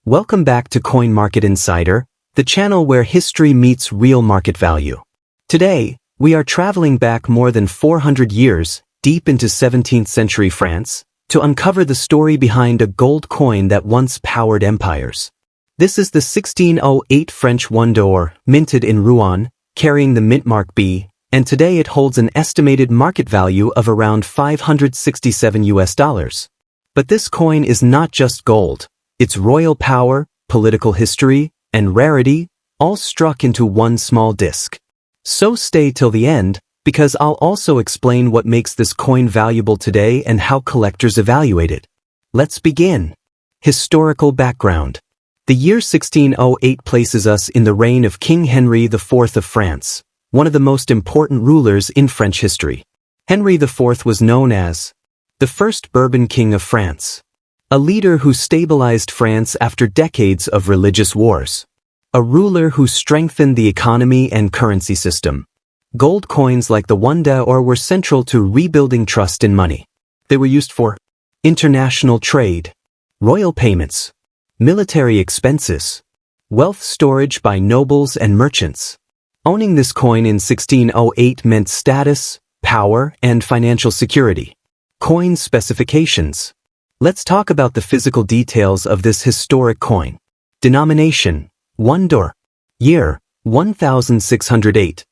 Welcome back to Coin Market Insider, the channel where history meets real market value. Today, we are traveling back more than 400 years, deep into 17th century France, to uncover the story behind a gold coin that once powered empires. This is the 1608 French 1 d'or, minted in Rouen, carrying the Mintmark B, and today it holds an estimated market value of around $567. But this coin is not just gold. It's royal power, political history, and rarity, all struck into one small disc. So stay till the end, because I'll also explain what makes this coin valuable today and how collectors evaluate it. Let's begin. Historical background. The year 1608 places us in the reign of King Henry IV of France, one of the most important rulers in French history. Henry IV was known as the first Bourbon King of France. A leader who stabilized France after decades of religious wars. A ruler who strengthened the economy and currency system. Gold coins like the 1 d'or were central to rebuilding trust in money. They were used for international trade, royal payments, military expenses, wealth storage by nobles and merchants. Owning this coin in 1608 meant status, power, and financial security. Coin specifications. Let's talk about the physical details of this historic coin. Denomination, 1 d'or. Year, 1608.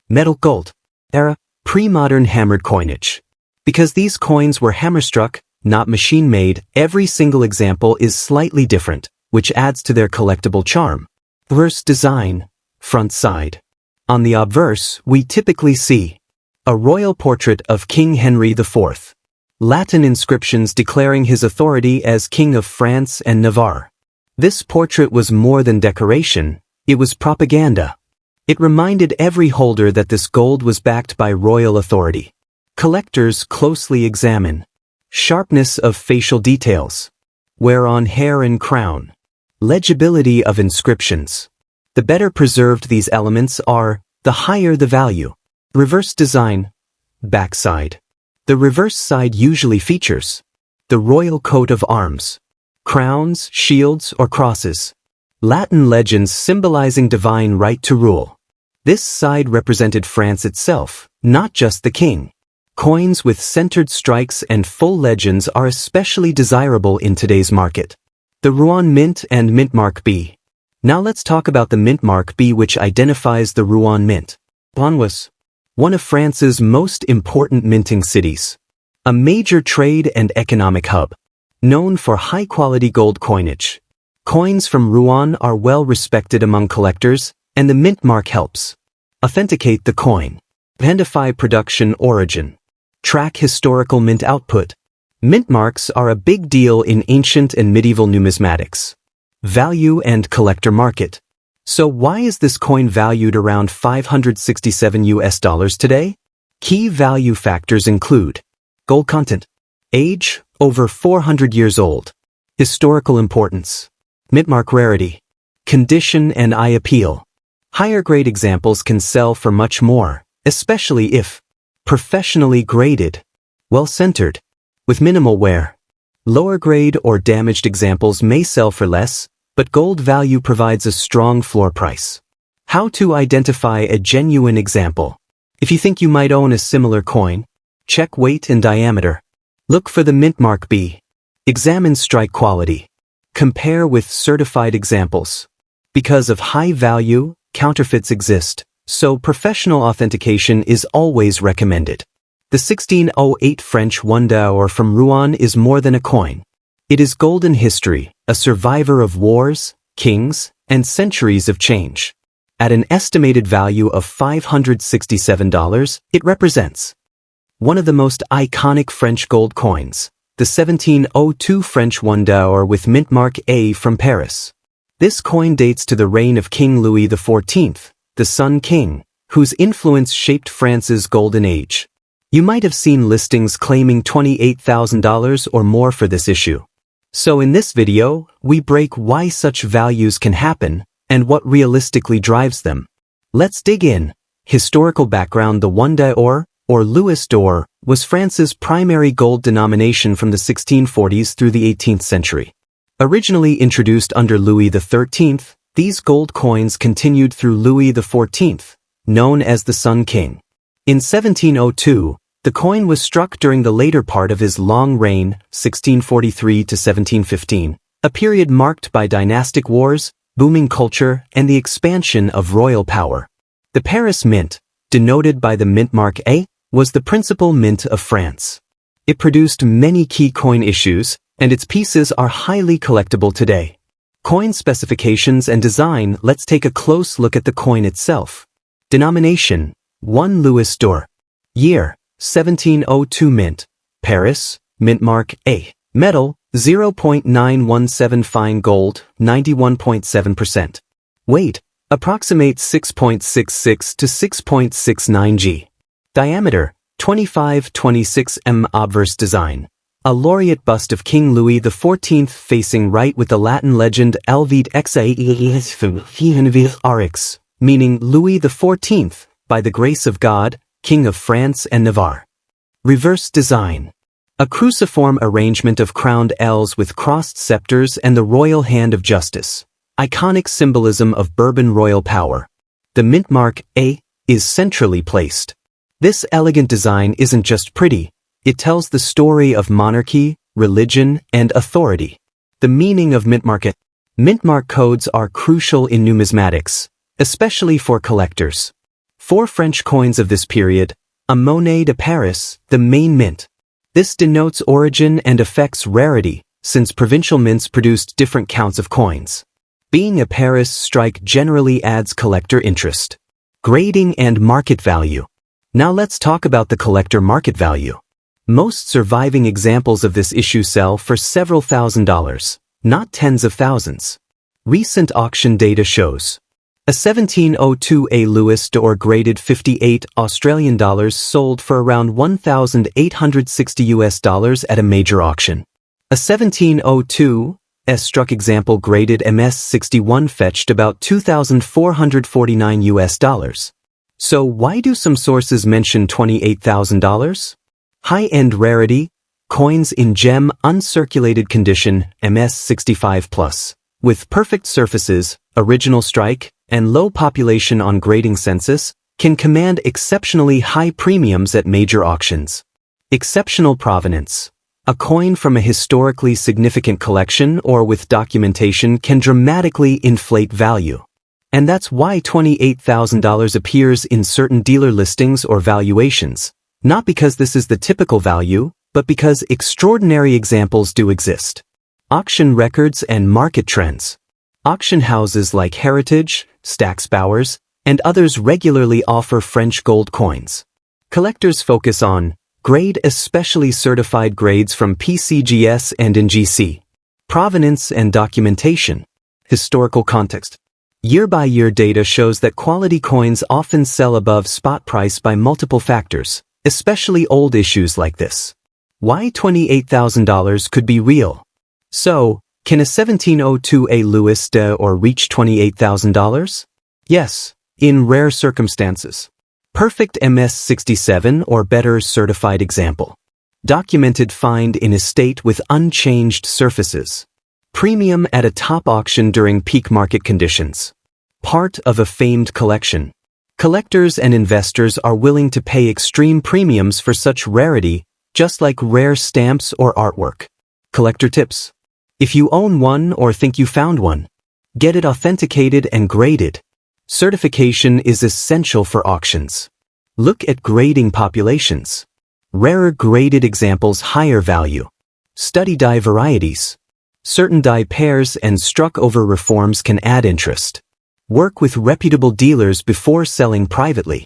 Metal gold. Era, pre-modern hammered coinage. Because these coins were hammer-struck, not machine-made, every single example is slightly different, which adds to their collectible charm. Reverse design, front side. On the obverse, we typically see a royal portrait of King Henry IV. Latin inscriptions declaring his authority as King of France and Navarre. This portrait was more than decoration, it was propaganda. It reminded every holder that this gold was backed by royal authority. Collectors closely examine sharpness of facial details, wear on hair and crown, legibility of inscriptions. The better preserved these elements are, the higher the value. Reverse design, backside. The reverse side usually features the royal coat of arms, crowns, shields, or crosses, Latin legends symbolizing divine right to rule. This side represented France itself, not just the king. Coins with centered strikes and full legends are especially desirable in today's market. The Rouen Mint and Mintmark B. Now let's talk about the Mintmark B, which identifies the Rouen Mint. Rouen was one of France's most important minting cities. A major trade and economic hub. Known for high-quality gold coinage. Coins from Rouen are well respected among collectors, and the Mintmark helps authenticate the coin. Identify production origin. Track historical mint output. Mint marks are a big deal in ancient and medieval numismatics. Value and collector market. So why is this coin valued around $567 today? Key value factors include gold content, age, over 400 years old, historical importance, Mintmark rarity, condition and eye appeal. Higher grade examples can sell for much more, especially if professionally graded, well-centered, with minimal wear. Lower grade or damaged examples may sell for less, but gold value provides a strong floor price. How to identify a genuine example. If you think you might own a similar coin, check weight and diameter. Look for the Mintmark B. Examine strike quality. Compare with certified examples. Because of high value, counterfeits exist, so professional authentication is always recommended. The 1608 French 1 d'or from Rouen is more than a coin. It is golden history, a survivor of wars, kings, and centuries of change. At an estimated value of $567, it represents one of the most iconic French gold coins, the 1702 French 1 d'or with Mintmark A from Paris. This coin dates to the reign of King Louis XIV, the Sun King, whose influence shaped France's golden age. You might have seen listings claiming $28,000 or more for this issue. So in this video, we break why such values can happen and what realistically drives them. Let's dig in. Historical background. The 1 d'or, or Louis d'Or, was France's primary gold denomination from the 1640s through the 18th century. Originally introduced under Louis XIII, these gold coins continued through Louis XIV, known as the Sun King. In 1702, the coin was struck during the later part of his long reign, 1643 to 1715, a period marked by dynastic wars, booming culture, and the expansion of royal power. The Paris Mint, denoted by the Mintmark A, was the principal mint of France. It produced many key coin issues, and its pieces are highly collectible today. Coin specifications and design. Let's take a close look at the coin itself. Denomination: 1 Louis d'Or. Year: 1702 mint. Paris, Mintmark A. Metal: 0.917 fine gold, 91.7%. Weight: approximates 6.66 to 6.69 g. Diameter: 25-26 m. Obverse design: a laureate bust of King Louis XIV facing right with the Latin legend Elvit Rx, meaning Louis XIV, by the grace of God, King of France and Navarre. Reverse design: a cruciform arrangement of crowned L's with crossed scepters and the royal hand of justice, iconic symbolism of Bourbon royal power. The Mintmark A is centrally placed. This elegant design isn't just pretty, it tells the story of monarchy, religion, and authority. The meaning of Mintmark A. Mintmark codes are crucial in numismatics, especially for collectors. 4 French coins of this period: a Monnaie de Paris, the main mint. This denotes origin and affects rarity, since provincial mints produced different counts of coins. Being a Paris strike generally adds collector interest. Grading and market value. Now let's talk about the collector market value. Most surviving examples of this issue sell for several $1,000s, not tens of thousands. Recent auction data shows a 1702 A Louis d'Or graded 58 Australian dollars sold for around $1,860 at a major auction. A 1702 S struck example graded MS61 fetched about $2,449. So why do some sources mention $28,000? High-end rarity, coins in gem uncirculated condition, MS65+, with perfect surfaces, original strike, and low population on grading census, can command exceptionally high premiums at major auctions. Exceptional provenance. A coin from a historically significant collection or with documentation can dramatically inflate value. And that's why $28,000 appears in certain dealer listings or valuations, not because this is the typical value, but because extraordinary examples do exist. Auction records and market trends. Auction houses like Heritage, Stack's Bowers, and others regularly offer French gold coins. Collectors focus on grade, especially certified grades from PCGS and NGC. Provenance and documentation. Historical context. Year-by-year data shows that quality coins often sell above spot price by multiple factors, especially old issues like this. Why $28,000 could be real? So, can a 1702 A Louis d'Or reach $28,000? Yes, in rare circumstances. Perfect MS67 or better certified example. Documented find in estate with unchanged surfaces. Premium at a top auction during peak market conditions. Part of a famed collection. Collectors and investors are willing to pay extreme premiums for such rarity, just like rare stamps or artwork. Collector tips. If you own one or think you found one, get it authenticated and graded. Certification is essential for auctions. Look at grading populations. Rarer graded examples higher value. Study die varieties. Certain die pairs and struck over reforms can add interest. Work with reputable dealers before selling privately.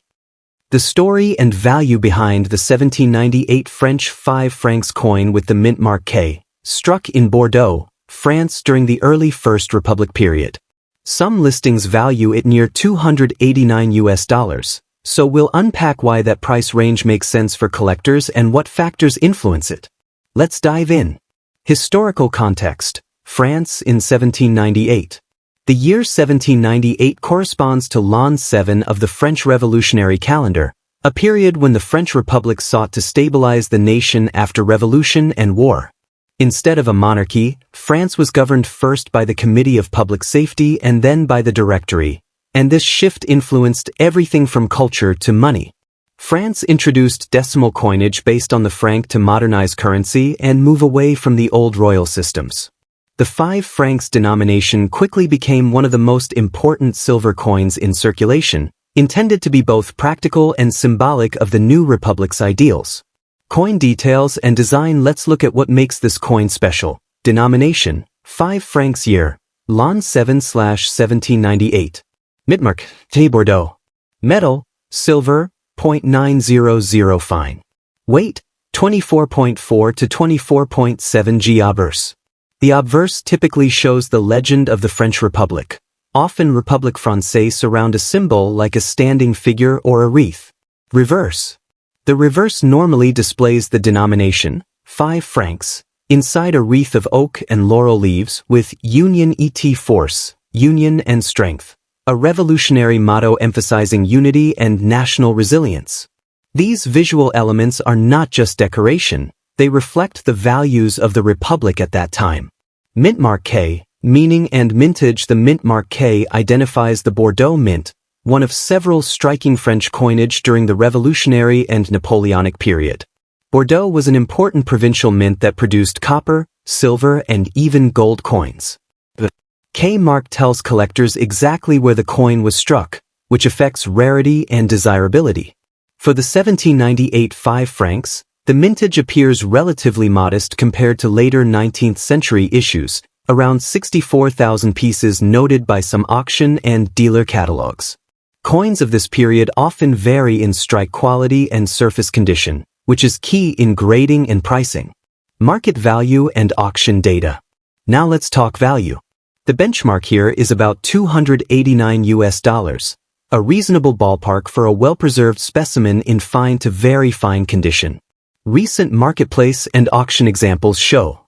The story and value behind the 1798 French 5 francs coin with the Mintmark K, struck in Bordeaux, France during the early First Republic period. Some listings value it near $289, so we'll unpack why that price range makes sense for collectors and what factors influence it. Let's dive in. Historical context. France in 1798. The year 1798 corresponds to l'an 7 of the French Revolutionary calendar, a period when the French Republic sought to stabilize the nation after revolution and war. Instead of a monarchy, France was governed first by the Committee of Public Safety and then by the Directory, and this shift influenced everything from culture to money. France introduced decimal coinage based on the franc to modernize currency and move away from the old royal systems. The 5 francs denomination quickly became one of the most important silver coins in circulation, intended to be both practical and symbolic of the new republic's ideals. Coin details and design. Let's look at what makes this coin special. Denomination: 5 francs year, l'an 7/1798. Mintmark Mintage Bordeaux. Metal: silver, 0.900 fine. Weight: 24.4 to 24.7 g. Obverse. The obverse typically shows the legend of the French Republic, often République Française around a symbol like a standing figure or a wreath. Reverse. The reverse normally displays the denomination, 5 francs, inside a wreath of oak and laurel leaves with Union et Force, union and strength, a revolutionary motto emphasizing unity and national resilience. These visual elements are not just decoration, they reflect the values of the Republic at that time. Mintmark K, meaning and mintage. The Mintmark K identifies the Bordeaux mint, one of several striking French coinage during the Revolutionary and Napoleonic period. Bordeaux was an important provincial mint that produced copper, silver, and even gold coins. The K mark tells collectors exactly where the coin was struck, which affects rarity and desirability. For the 1798 5 francs, the mintage appears relatively modest compared to later 19th century issues, around 64,000 pieces noted by some auction and dealer catalogs. Coins of this period often vary in strike quality and surface condition, which is key in grading and pricing. Market value and auction data. Now let's talk value. The benchmark here is about $289, a reasonable ballpark for a well-preserved specimen in fine to very fine condition. Recent marketplace and auction examples show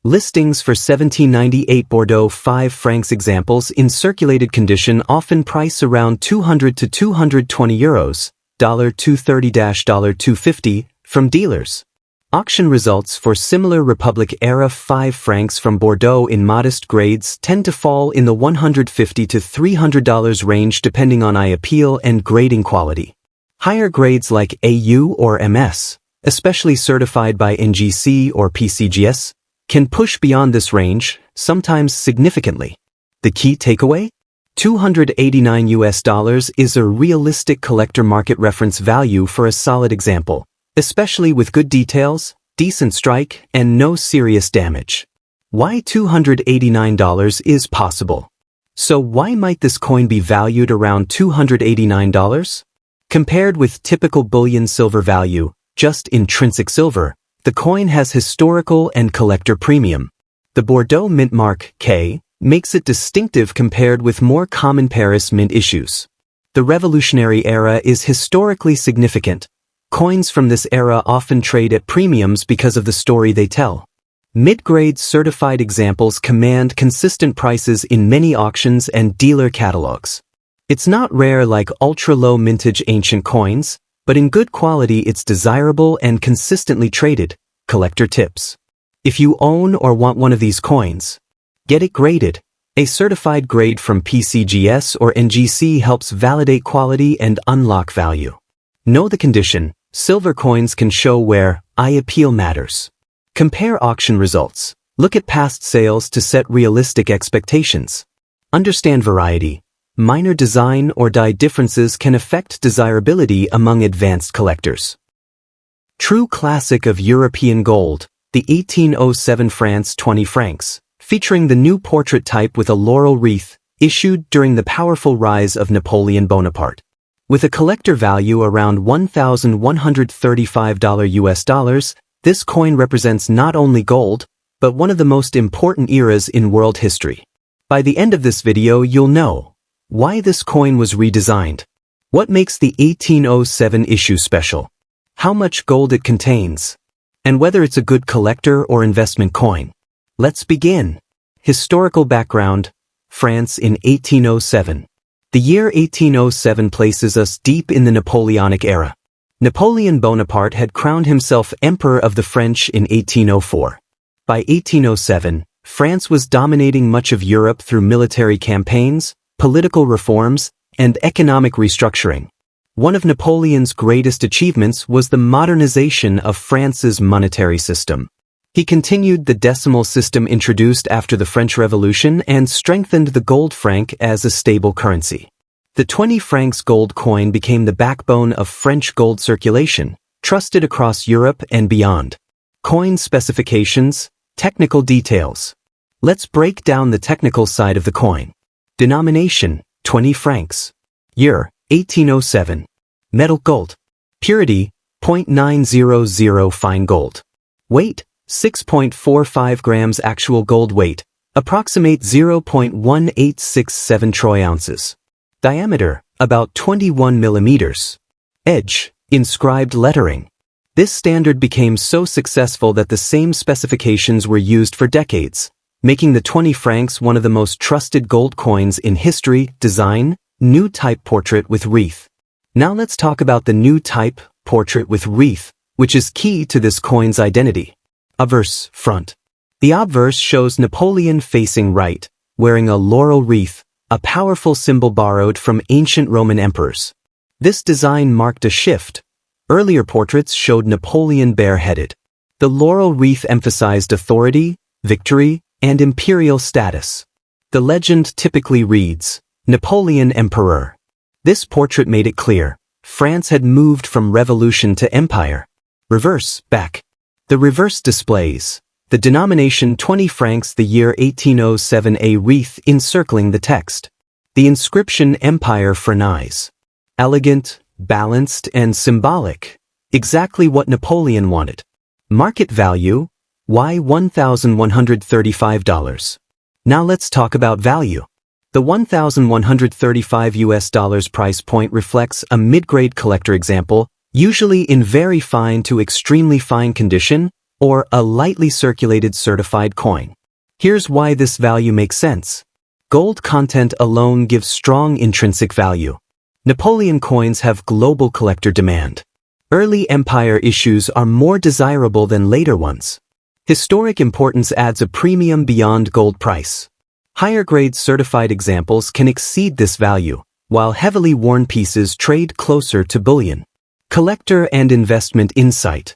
listings for 1798 Bordeaux 5 francs examples in circulated condition often price around 200 to 220 euros, $230 to $250 from dealers. Auction results for similar Republic-era 5 francs from Bordeaux in modest grades tend to fall in the $150 to $300 range depending on eye appeal and grading quality. Higher grades like AU or MS, especially certified by NGC or PCGS, can push beyond this range, sometimes significantly. The key takeaway? $289 is a realistic collector market reference value for a solid example, especially with good details, decent strike, and no serious damage. Why $289 is possible? So why might this coin be valued around $289? Compared with typical bullion silver value, just intrinsic silver, the coin has historical and collector premium. The Bordeaux Mintmark K makes it distinctive compared with more common Paris mint issues. The Revolutionary era is historically significant. Coins from this era often trade at premiums because of the story they tell. Mid-grade certified examples command consistent prices in many auctions and dealer catalogs. It's not rare like ultra-low mintage ancient coins, but in good quality it's desirable and consistently traded. Collector tips. If you own or want one of these coins, get it graded. A certified grade from PCGS or NGC helps validate quality and unlock value. Know the condition. Silver coins can show where eye appeal matters. Compare auction results. Look at past sales to set realistic expectations. Understand variety. Minor design or die differences can affect desirability among advanced collectors. True classic of European gold, the 1807 France 20 francs, featuring the new portrait type with a laurel wreath, issued during the powerful rise of Napoleon Bonaparte. With a collector value around $1,135 this coin represents not only gold, but one of the most important eras in world history. By the end of this video you'll know why this coin was redesigned, what makes the 1807 issue special, how much gold it contains, and whether it's a good collector or investment coin. Let's begin. Historical background: France in 1807. The year 1807 places us deep in the Napoleonic era. Napoleon Bonaparte had crowned himself Emperor of the French in 1804. By 1807, France was dominating much of Europe through military campaigns, political reforms, and economic restructuring. One of Napoleon's greatest achievements was the modernization of France's monetary system. He continued the decimal system introduced after the French Revolution and strengthened the gold franc as a stable currency. The 20 francs gold coin became the backbone of French gold circulation, trusted across Europe and beyond. Coin specifications, technical details. Let's break down the technical side of the coin. Denomination, 20 francs. Year, 1807. Metal gold. Purity, 0.900 fine gold. Weight, 6.45 grams. Actual gold weight, approximate 0.1867 troy ounces. Diameter, about 21 millimeters. Edge, inscribed lettering. This standard became so successful that the same specifications were used for decades, making the 20 francs one of the most trusted gold coins in history. Design, new type portrait with wreath. Now let's talk about the new type, portrait with wreath, which is key to this coin's identity. Obverse, front. The obverse shows Napoleon facing right, wearing a laurel wreath, a powerful symbol borrowed from ancient Roman emperors. This design marked a shift. Earlier portraits showed Napoleon bareheaded. The laurel wreath emphasized authority, victory, and imperial status. The legend typically reads, Napoleon Emperor. This portrait made it clear, France had moved from revolution to empire. Reverse, back. The reverse displays the denomination 20 francs, the year 1807, a wreath encircling the text. The inscription Empire Francais. Elegant, balanced, and symbolic. Exactly what Napoleon wanted. Market value, $1,135. Now let's talk about value. The $1,135 price point reflects a mid-grade collector example, usually in very fine to extremely fine condition, or a lightly circulated certified coin. Here's why this value makes sense. Gold content alone gives strong intrinsic value. Napoleon coins have global collector demand. Early empire issues are more desirable than later ones. Historic importance adds a premium beyond gold price. Higher-grade certified examples can exceed this value, while heavily worn pieces trade closer to bullion. Collector and investment insight.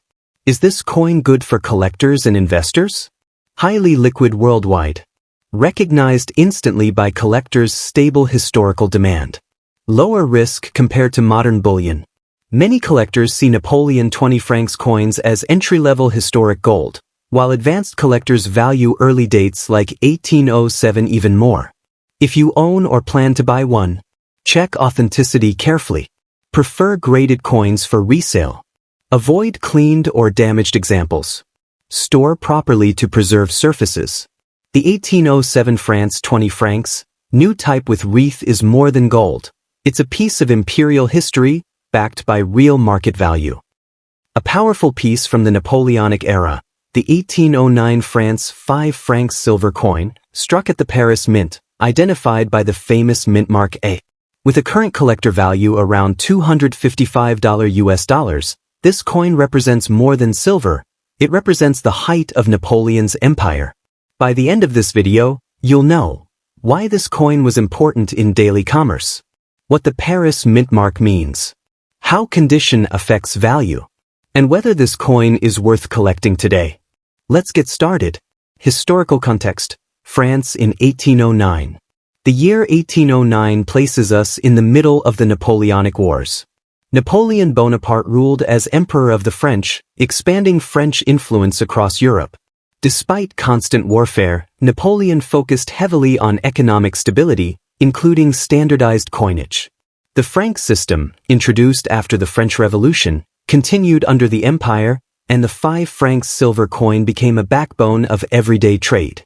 Is this coin good for collectors and investors? Highly liquid worldwide. Recognized instantly by collectors. Stable historical demand. Lower risk compared to modern bullion. Many collectors see Napoleon 20 francs coins as entry-level historic gold, while advanced collectors value early dates like 1807 even more. If you own or plan to buy one, check authenticity carefully. Prefer graded coins for resale. Avoid cleaned or damaged examples. Store properly to preserve surfaces. The 1807 France 20 francs, new type with wreath, is more than gold. It's a piece of imperial history, backed by real market value. A powerful piece from the Napoleonic era, the 1809 France 5 francs silver coin, struck at the Paris Mint, identified by the famous Mintmark A. With a current collector value around $255 US, this coin represents more than silver. It represents the height of Napoleon's empire. By the end of this video, you'll know why this coin was important in daily commerce, what the Paris Mintmark means, how condition affects value, and whether this coin is worth collecting today. Let's get started. Historical context. France in 1809. The year 1809 places us in the middle of the Napoleonic Wars. Napoleon Bonaparte ruled as Emperor of the French, expanding French influence across Europe. Despite constant warfare, Napoleon focused heavily on economic stability, including standardized coinage. The franc system, introduced after the French Revolution, continued under the empire, and the 5 francs silver coin became a backbone of everyday trade.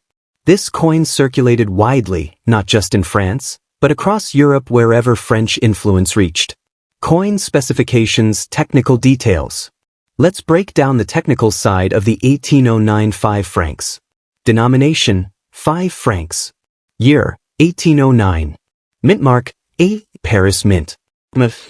This coin circulated widely, not just in France, but across Europe wherever French influence reached. Coin specifications, technical details. Let's break down the technical side of the 1809 5 francs. Denomination, 5 francs. Year, 1809. Mintmark, A. Paris Mint.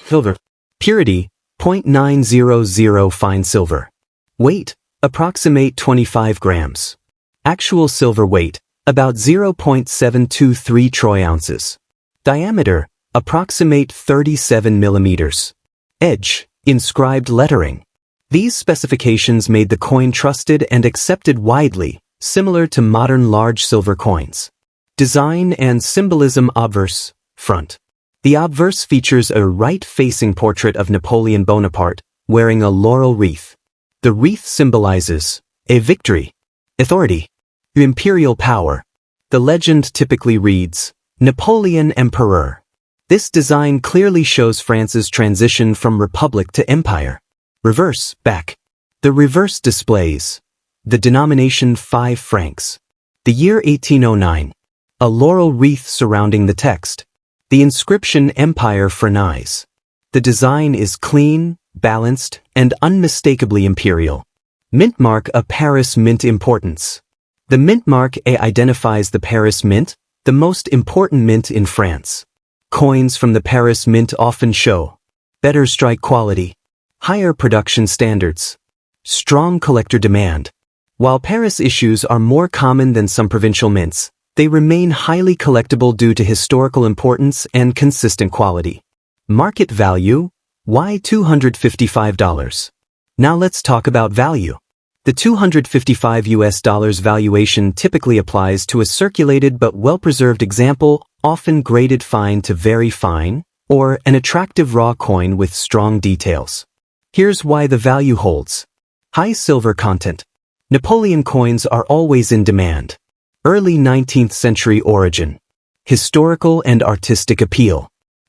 Silver. Purity, 0.900 fine silver. Weight, approximate 25 grams. Actual silver weight, about 0.723 troy ounces. Diameter, approximate 37 millimeters. Edge, inscribed lettering. These specifications made the coin trusted and accepted widely, similar to modern large silver coins. Design and symbolism. Obverse, front. The obverse features a right-facing portrait of Napoleon Bonaparte, wearing a laurel wreath. The wreath symbolizes a victory, authority, imperial power. The legend typically reads, Napoleon Emperor. This design clearly shows France's transition from republic to empire. Reverse, back. The reverse displays the denomination 5 francs. The year 1809. A laurel wreath surrounding the text. The inscription Empire Française. The design is clean, balanced, and unmistakably imperial. Mintmark. A Paris mint importance. The Mintmark A identifies the Paris Mint, the most important mint in France. Coins from the Paris Mint often show better strike quality, higher production standards, strong collector demand. While Paris issues are more common than some provincial mints, they remain highly collectible due to historical importance and consistent quality. Market value, $255. Now let's talk about value. The $255 valuation typically applies to a circulated but well-preserved example, often graded fine to very fine, or an attractive raw coin with strong details. Here's why the value holds. High silver content. Napoleon coins are always in demand. Early 19th century origin. Historical and artistic appeal.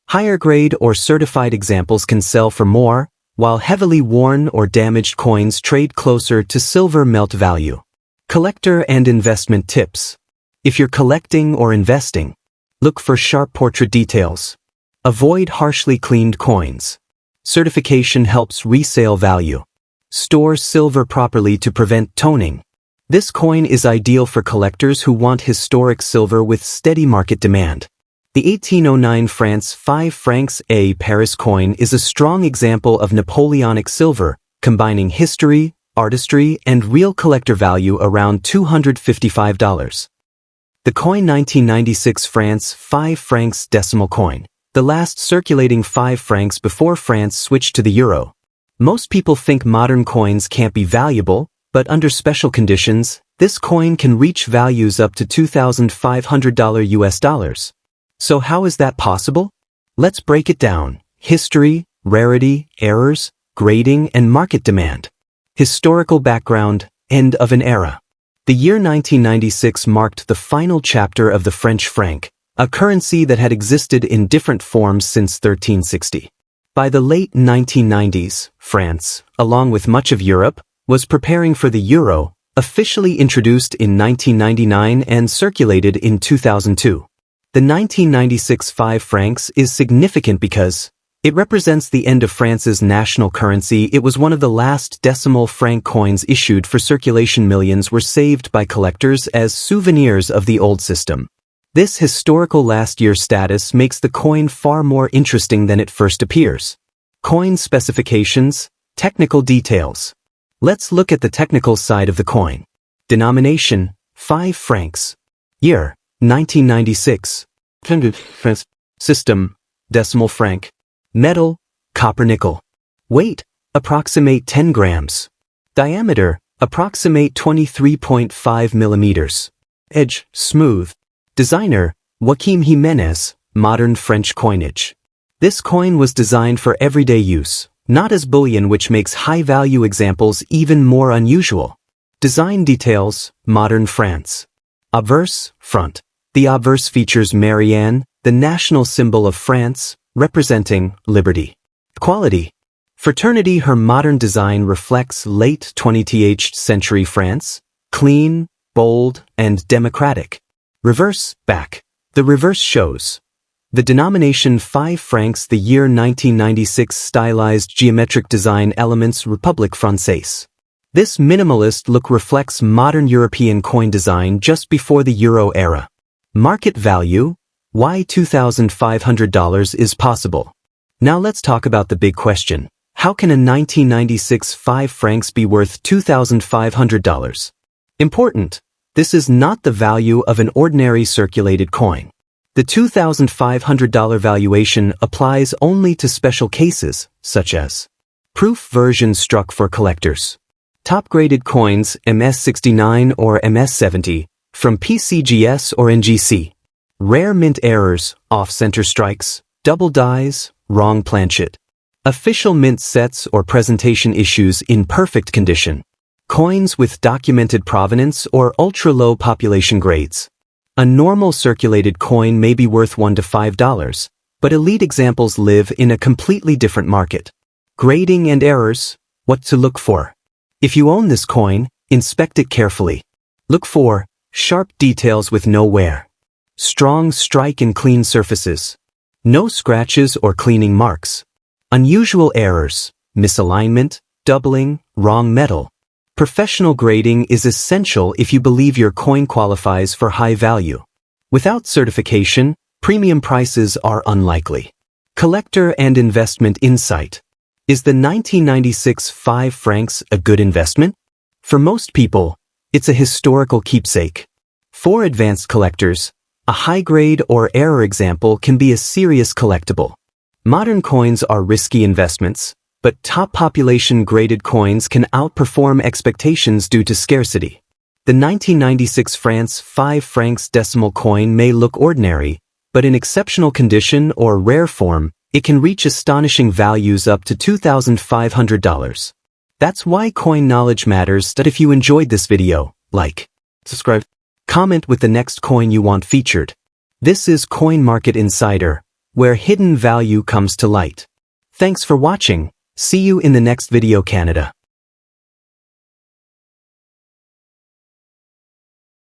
Higher grade or certified examples can sell for more, while heavily worn or damaged coins trade closer to silver melt value. Collector and investment tips. If you're collecting or investing, look for sharp portrait details. Avoid harshly cleaned coins. Certification helps resale value. Store silver properly to prevent toning. This coin is ideal for collectors who want historic silver with steady market demand. The 1809 France 5 francs A Paris coin is a strong example of Napoleonic silver, combining history, artistry, and real collector value around $255. The coin 1996 France 5 francs decimal coin, the last circulating 5 francs before France switched to the euro. Most people think modern coins can't be valuable, but under special conditions, this coin can reach values up to $2,500 US dollars. So how is that possible? Let's break it down. History, rarity, errors, grading, and market demand. Historical background, end of an era. The year 1996 marked the final chapter of the French franc, a currency that had existed in different forms since 1360. By the late 1990s, France, along with much of Europe, was preparing for the euro, officially introduced in 1999 and circulated in 2002. The 1996 5 francs is significant because it represents the end of France's national currency. It was one of the last decimal franc coins issued for circulation. Millions were saved by collectors as souvenirs of the old system. This historical last year status makes the coin far more interesting than it first appears. Coin specifications, technical details. Let's look at the technical side of the coin. Denomination, 5 francs. Year, 1996. System, decimal franc. Metal, copper nickel. Weight, approximate 10 grams. Diameter, approximate 23.5 millimeters. Edge, smooth. Designer, Joaquim Jimenez, modern French coinage. This coin was designed for everyday use, not as bullion, which makes high-value examples even more unusual. Design details, modern France. Obverse, front. The obverse features Marianne, the national symbol of France, representing liberty. Quality. Fraternity. Her modern design reflects late 20th century France, clean, bold, and democratic. Reverse, back. The reverse shows the denomination 5 francs, the year 1996, stylized geometric design elements, République Française. This minimalist look reflects modern European coin design just before the euro era. Market value, why $2,500 is possible. Now let's talk about the big question. How can a 1996 5 francs be worth $2,500? Important. This is not the value of an ordinary circulated coin. The $2,500 valuation applies only to special cases, such as proof version struck for collectors. Top-graded coins MS69 or MS70 from PCGS or NGC. Rare mint errors, off-center strikes, double dies, wrong planchet. Official mint sets or presentation issues in perfect condition. Coins with documented provenance or ultra-low population grades. A normal circulated coin may be worth $1 to $5, but elite examples live in a completely different market. Grading and errors, what to look for. If you own this coin, inspect it carefully. Look for sharp details with no wear. Strong strike and clean surfaces. No scratches or cleaning marks. Unusual errors, misalignment, doubling, wrong metal. Professional grading is essential if you believe your coin qualifies for high value. Without certification, premium prices are unlikely. Collector and investment insight. Is the 1996 5 francs a good investment? For most people, it's a historical keepsake. For advanced collectors, a high-grade or error example can be a serious collectible. Modern coins are risky investments, but top population-graded coins can outperform expectations due to scarcity. The 1996 France 5 francs decimal coin may look ordinary, but in exceptional condition or rare form, it can reach astonishing values up to $2,500. That's why coin knowledge matters. That if you enjoyed this video, like, subscribe, comment with the next coin you want featured. This is Coin Market Insider, where hidden value comes to light. Thanks for watching. See you in the next video, Canada.